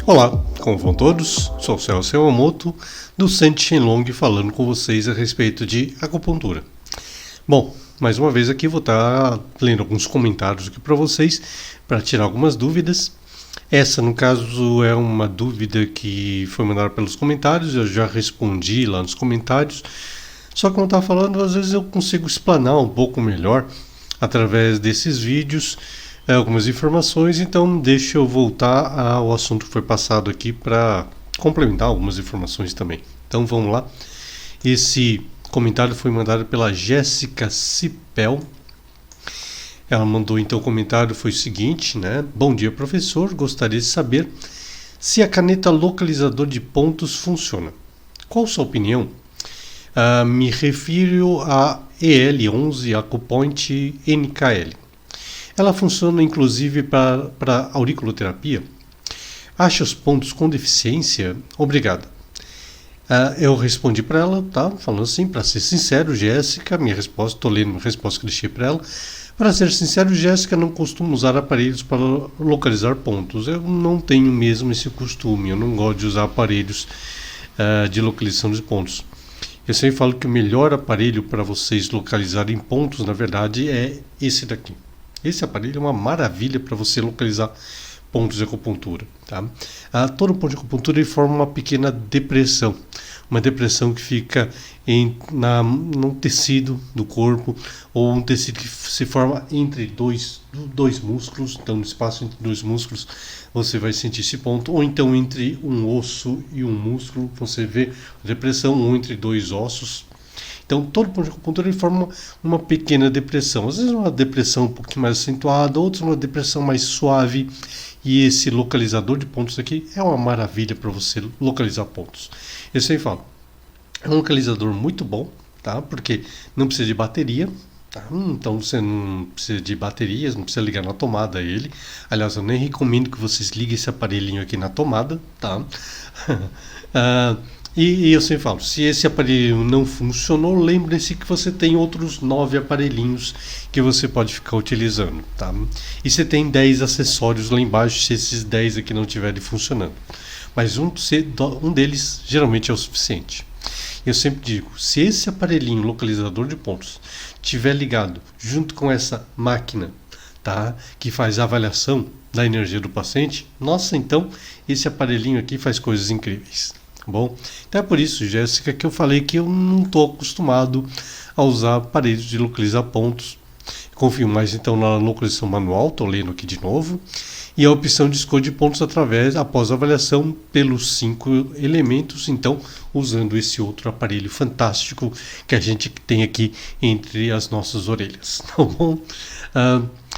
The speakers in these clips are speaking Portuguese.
Olá, como vão todos? Sou o Celso Yamamoto, do Centro Shenlong, falando com vocês a respeito de acupuntura. Bom, mais uma vez aqui vou estar lendo alguns comentários aqui para vocês, para tirar algumas dúvidas. Essa, no caso, é uma dúvida que foi mandada pelos comentários, eu já respondi lá nos comentários. Só que como eu estava falando, às vezes eu consigo explanar um pouco melhor através desses vídeos algumas informações, então deixa eu voltar ao assunto que foi passado aqui para complementar algumas informações também. Então vamos lá. Esse comentário foi mandado pela Jéssica Cipel. Ela mandou então o comentário foi o seguinte, né? Bom dia, professor. Gostaria de saber se a caneta localizador de pontos funciona. Qual sua opinião? Me refiro a EL11 Acupoint NKL. Ela funciona inclusive para auriculoterapia. Acha os pontos com deficiência? Obrigada. Eu respondi para ela, tá? Falando assim, para ser sincero, Jéssica, minha resposta, estou lendo a resposta que deixei para ela. Para ser sincero, Jéssica, não costumo usar aparelhos para localizar pontos. Eu não tenho mesmo esse costume, eu não gosto de usar aparelhos de localização de pontos. Eu sempre falo que o melhor aparelho para vocês localizarem pontos, na verdade, é esse daqui. Esse aparelho é uma maravilha para você localizar pontos de acupuntura. Tá? Todo ponto de acupuntura ele forma uma pequena depressão. Uma depressão que fica num tecido do corpo, ou um tecido que se forma entre dois músculos. Então, no espaço entre dois músculos, você vai sentir esse ponto. Ou então, entre um osso e um músculo, você vê a depressão, ou entre dois ossos. Então, todo ponto de acupuntura ele forma uma pequena depressão. Às vezes uma depressão um pouquinho mais acentuada, outras uma depressão mais suave. E esse localizador de pontos aqui é uma maravilha para você localizar pontos. Eu sempre falo, é um localizador muito bom, tá? Porque não precisa de bateria. Tá? Então você não precisa de baterias, não precisa ligar na tomada ele. Aliás, eu nem recomendo que vocês liguem esse aparelhinho aqui na tomada, tá? E eu sempre falo, se esse aparelho não funcionou, lembre-se que você tem outros 9 aparelhinhos que você pode ficar utilizando, tá? E você tem 10 acessórios lá embaixo se esses 10 aqui não estiverem funcionando. Mas um deles geralmente é o suficiente. Eu sempre digo, se esse aparelhinho localizador de pontos estiver ligado junto com essa máquina, tá, que faz a avaliação da energia do paciente, nossa, então esse aparelhinho aqui faz coisas incríveis. Bom, então é por isso, Jéssica, que eu falei que eu não estou acostumado a usar aparelhos de localizar pontos. Confio mais então na localização manual, estou lendo aqui de novo, e a opção de escolha de pontos após a avaliação pelos 5 elementos, então usando esse outro aparelho fantástico que a gente tem aqui entre as nossas orelhas, tá bom?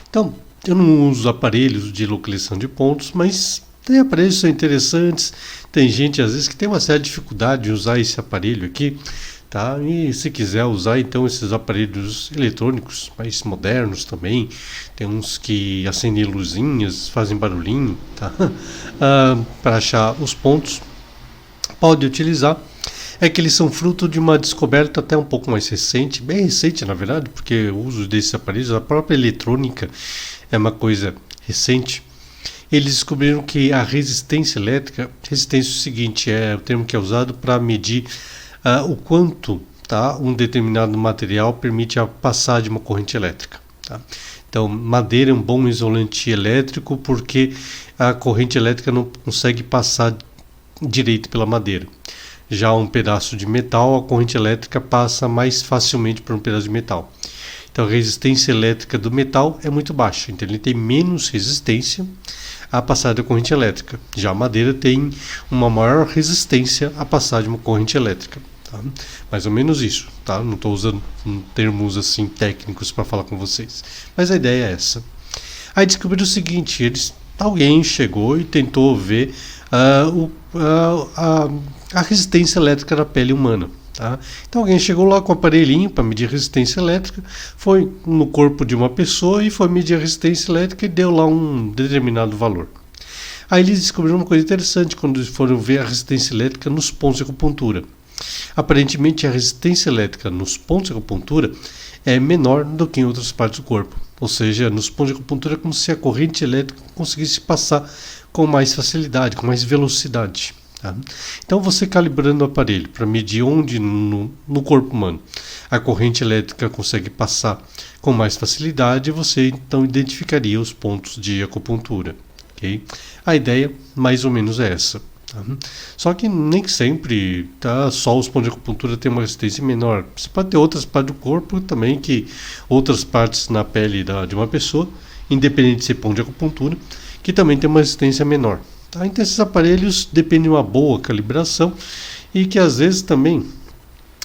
Então, eu não uso aparelhos de localização de pontos, mas tem aparelhos que são interessantes, tem gente às vezes que tem uma certa dificuldade de usar esse aparelho aqui, tá? E se quiser usar então esses aparelhos eletrônicos mais modernos também, tem uns que acendem luzinhas, fazem barulhinho, tá? Para achar os pontos, pode utilizar. É que eles são fruto de uma descoberta até um pouco mais recente, bem recente na verdade, porque o uso desses aparelhos, a própria eletrônica é uma coisa recente. Eles descobriram que a resistência elétrica, resistência é o seguinte, é o termo que é usado para medir o quanto, tá, um determinado material permite a passar de uma corrente elétrica. Tá? Então, madeira é um bom isolante elétrico porque a corrente elétrica não consegue passar direito pela madeira. Já um pedaço de metal, a corrente elétrica passa mais facilmente por um pedaço de metal. Então, a resistência elétrica do metal é muito baixa, então ele tem menos resistência a passar da corrente elétrica. Já a madeira tem uma maior resistência a passar de uma corrente elétrica. Tá? Mais ou menos isso. Tá? Não estou usando termos assim técnicos para falar com vocês. Mas a ideia é essa. Aí descobriram o seguinte, alguém chegou e tentou ver a resistência elétrica da pele humana. Tá? Então alguém chegou lá com um aparelhinho para medir a resistência elétrica, foi no corpo de uma pessoa e foi medir a resistência elétrica e deu lá um determinado valor. Aí eles descobriram uma coisa interessante quando foram ver a resistência elétrica nos pontos de acupuntura. Aparentemente a resistência elétrica nos pontos de acupuntura é menor do que em outras partes do corpo. Ou seja, nos pontos de acupuntura é como se a corrente elétrica conseguisse passar com mais facilidade, com mais velocidade. Tá? Então, você calibrando o aparelho para medir onde no corpo humano a corrente elétrica consegue passar com mais facilidade, você então identificaria os pontos de acupuntura. Okay? A ideia mais ou menos é essa. Tá? Só que nem sempre só os pontos de acupuntura têm uma resistência menor. Você pode ter outras partes do corpo também, outras partes na pele de uma pessoa, independente de ser ponto de acupuntura, que também tem uma resistência menor. Tá? Então esses aparelhos dependem de uma boa calibração e que às vezes também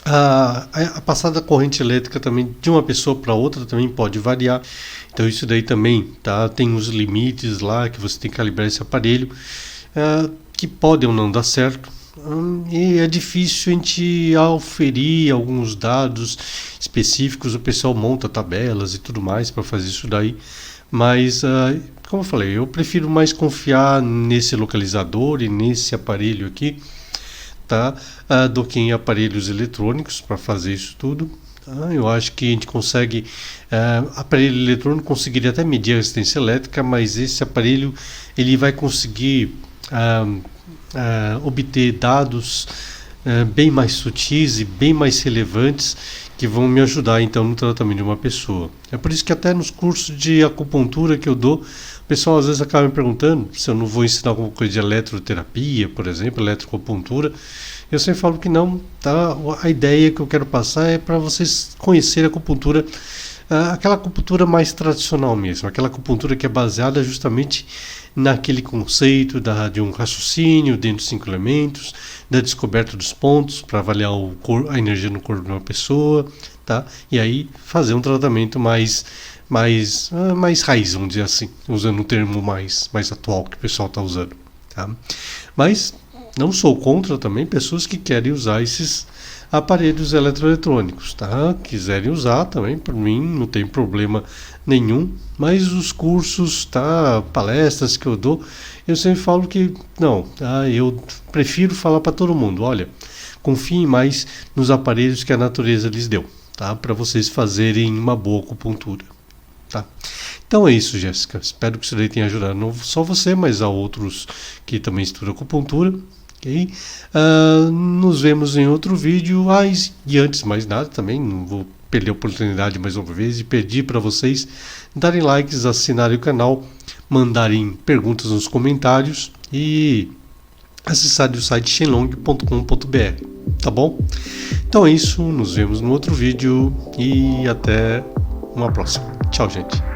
a passada da corrente elétrica também de uma pessoa para outra também pode variar. Então isso daí também tem os limites lá que você tem que calibrar esse aparelho, que podem ou não dar certo. E é difícil a gente auferir alguns dados específicos. O pessoal monta tabelas e tudo mais para fazer isso daí, mas como eu falei, eu prefiro mais confiar nesse localizador e nesse aparelho aqui, do que em aparelhos eletrônicos para fazer isso tudo. Eu acho que a gente consegue, aparelho eletrônico conseguiria até medir a resistência elétrica, mas esse aparelho ele vai conseguir obter dados bem mais sutis e bem mais relevantes que vão me ajudar então no tratamento de uma pessoa. É por isso que até nos cursos de acupuntura que eu dou, o pessoal às vezes acaba me perguntando se eu não vou ensinar alguma coisa de eletroterapia, por exemplo, eletroacupuntura. Eu sempre falo que não, tá? A ideia que eu quero passar é para vocês conhecerem a acupuntura, aquela acupuntura mais tradicional mesmo, aquela acupuntura que é baseada justamente naquele conceito de um raciocínio dentro dos 5 elementos, da descoberta dos pontos para avaliar a energia no corpo de uma pessoa, tá? E aí fazer um tratamento mais raiz, vamos dizer assim, usando um termo mais atual que o pessoal está usando. Tá? Mas não sou contra também pessoas que querem usar esses aparelhos eletroeletrônicos, tá? Quiserem usar também, por mim não tem problema nenhum, mas os cursos, palestras que eu dou, eu sempre falo que não, eu prefiro falar para todo mundo, olha, confiem mais nos aparelhos que a natureza lhes deu, tá? Para vocês fazerem uma boa acupuntura. Tá? Então é isso, Jéssica. Espero que isso daí tenha ajudado não só você, mas a outros que também estudam acupuntura. Okay? Nos vemos em outro vídeo. E antes de mais nada, também não vou perder a oportunidade mais uma vez de pedir para vocês darem likes, assinarem o canal, mandarem perguntas nos comentários e acessarem o site shenlong.com.br. Tá bom? Então é isso. Nos vemos no outro vídeo e até uma próxima. Tchau, gente.